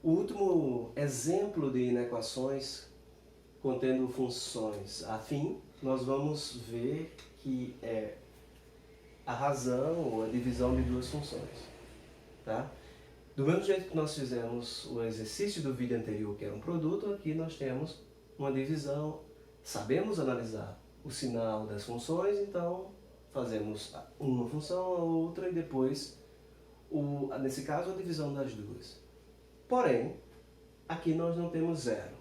O último exemplo de inequações contendo funções afim, nós vamos ver que é a razão ou a divisão de duas funções. Tá? Do mesmo jeito que nós fizemos o exercício do vídeo anterior, que era um produto, aqui nós temos uma divisão. Sabemos analisar o sinal das funções, então fazemos uma função, a outra e depois, nesse caso, a divisão das duas. Porém, aqui nós não temos zero.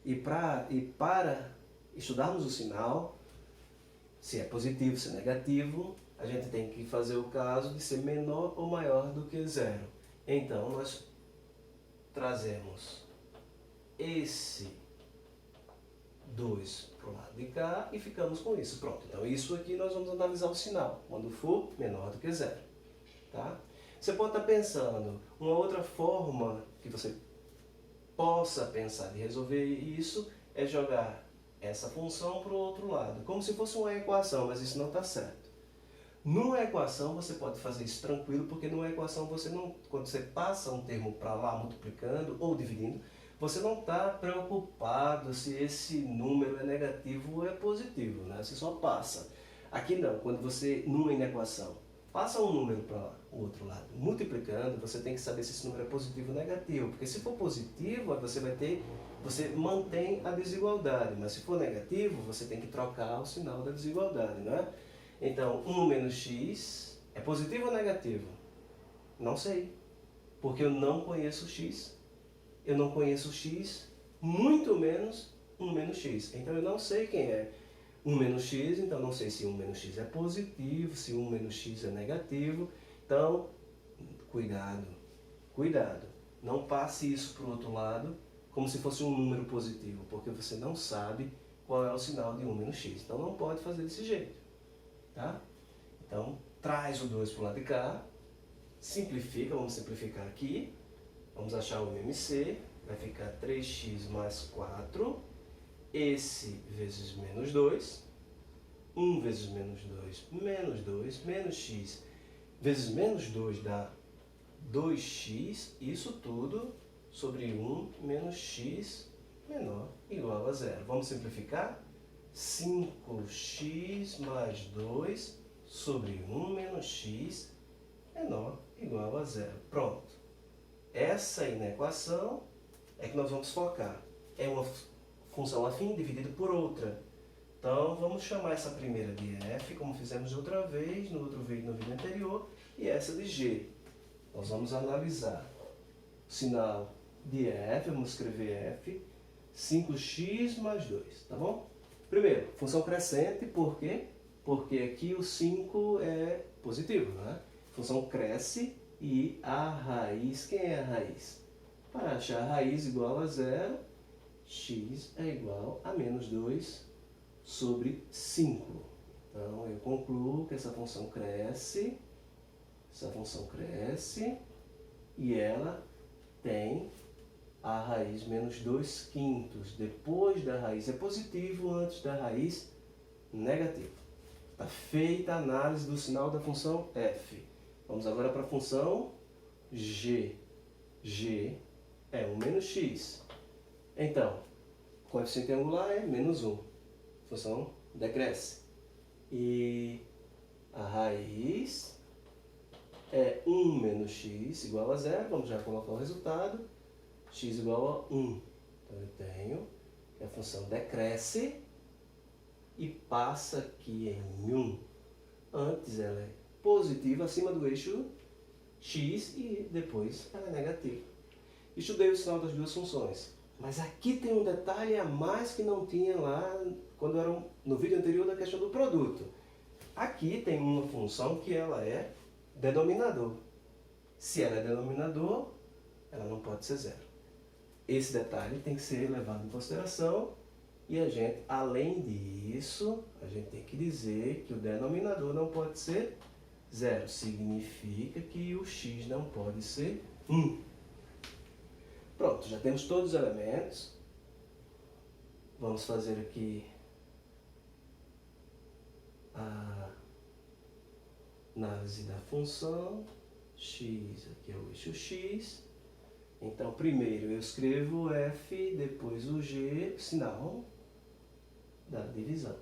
E para estudarmos o sinal, se é positivo, se é negativo, a gente tem que fazer o caso de ser menor ou maior do que zero. Então, nós trazemos esse 2 para o lado de cá e ficamos com isso. Pronto, então isso aqui nós vamos analisar o sinal, quando for menor do que zero. Tá? Você pode estar pensando, uma outra forma que você possa pensar de resolver isso é jogar essa função para o outro lado, como se fosse uma equação, mas isso não está certo. Numa equação você pode fazer isso tranquilo, porque numa equação você não, quando você passa um termo para lá multiplicando ou dividindo, você não está preocupado se esse número é negativo ou é positivo, né? Você só passa. Aqui não, quando você, numa inequação, passa um número para o outro lado, multiplicando, você tem que saber se esse número é positivo ou negativo, porque se for positivo, você mantém a desigualdade, mas se for negativo, você tem que trocar o sinal da desigualdade, não é? Então, 1 menos x é positivo ou negativo? Não sei, porque eu não conheço x. Eu não conheço x, muito menos 1 menos x. Então, eu não sei quem é 1 menos x, então não sei se 1 menos x é positivo, se 1 menos x é negativo. Então, cuidado, cuidado. Não passe isso para o outro lado como se fosse um número positivo, porque você não sabe qual é o sinal de 1 menos x. Então, não pode fazer desse jeito. Tá? Então, traz o 2 para o lado de cá, simplifica, vamos simplificar aqui, vamos achar o MMC, vai ficar 3x mais 4, esse vezes menos 2, 1 vezes menos 2, menos x vezes menos 2 dá 2x, isso tudo sobre 1 menos x menor igual a zero. Vamos simplificar? 5x mais 2 sobre 1 menos x menor igual a zero. Pronto. Essa inequação é que nós vamos focar. É uma função afim dividida por outra. Então, vamos chamar essa primeira de f, como fizemos outra vez, no vídeo anterior, e essa de g. Nós vamos analisar o sinal de f, vamos escrever f, 5x mais 2, tá bom? Primeiro, função crescente, por quê? Porque aqui o 5 é positivo, né? A função cresce e a raiz, quem é a raiz? Para achar a raiz igual a zero, x é igual a menos 2 sobre 5. Então, eu concluo que essa função cresce e ela tem a raiz menos 2 quintos. Depois da raiz é positivo, antes da raiz negativo. Está feita a análise do sinal da função f. Vamos agora para a função g. g é 1 menos x. Então, o coeficiente angular é menos 1. A função decresce. E a raiz é 1 menos x igual a zero. Vamos já colocar o resultado. X igual a 1. Então, eu tenho que a função decresce e passa aqui em 1. Antes ela é positiva acima do eixo x e depois ela é negativa. Estudei o sinal das duas funções. Mas aqui tem um detalhe a mais que não tinha lá quando era no vídeo anterior da questão do produto. Aqui tem uma função que ela é denominador. Se ela é denominador, ela não pode ser zero. Esse detalhe tem que ser levado em consideração e a gente, além disso, a gente tem que dizer que o denominador não pode ser zero. Significa que o x não pode ser 1. Pronto, já temos todos os elementos. Vamos fazer aqui a análise da função. X, aqui é o eixo x. Então, primeiro eu escrevo F, depois o G, sinal da divisão,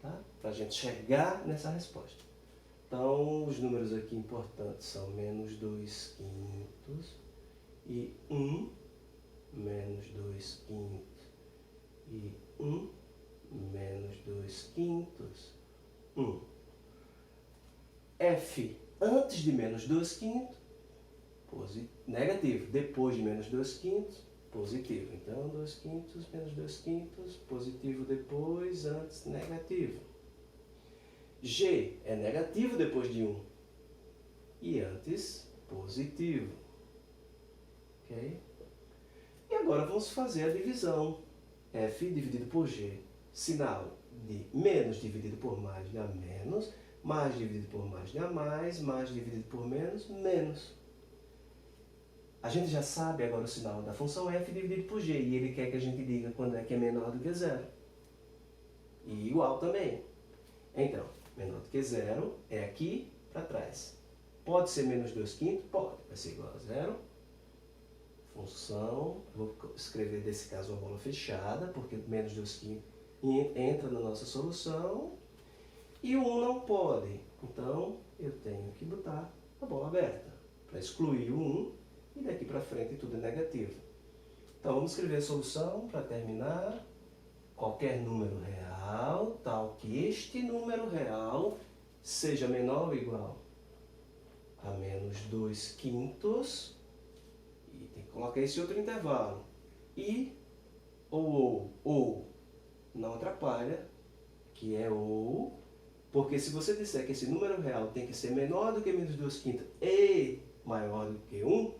tá? Para a gente chegar nessa resposta. Então, os números aqui importantes são menos 2 quintos e 1, menos 2 quintos e 1, menos 2 quintos, 1. F antes de menos 2 quintos, negativo. Depois de menos 2 quintos, positivo. Então, 2 quintos menos 2 quintos, positivo depois, antes negativo. G é negativo depois de 1 e antes positivo. Ok? E agora vamos fazer a divisão. F dividido por G, sinal de menos dividido por mais dá menos, mais dividido por mais dá mais dividido por menos, menos. A gente já sabe agora o sinal da função f dividido por g, e ele quer que a gente diga quando é que é menor do que zero. E igual também. Então, menor do que zero é aqui para trás. Pode ser menos 2 quintos? Pode. Vai ser igual a zero. Função, vou escrever desse caso uma bola fechada, porque menos 2 quintos entra na nossa solução. E o 1 não pode. Então, eu tenho que botar a bola aberta para excluir o 1. E daqui para frente tudo é negativo. Então, vamos escrever a solução para terminar. Qualquer número real, tal que este número real seja menor ou igual a menos 2 quintos. E tem que colocar esse outro intervalo. E, ou, não atrapalha, que é ou. Porque se você disser que esse número real tem que ser menor do que menos 2 quintos e maior do que 1,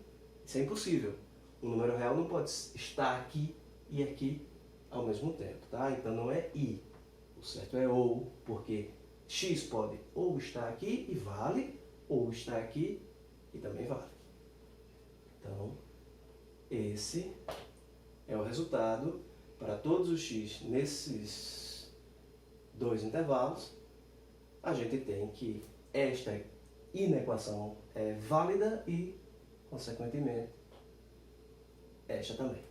isso é impossível. O número real não pode estar aqui e aqui ao mesmo tempo, tá? Então não é i. O certo é ou, porque x pode ou estar aqui e vale, ou estar aqui e também vale. Então, esse é o resultado para todos os x nesses dois intervalos. A gente tem que esta inequação é válida e, consequentemente, esta também.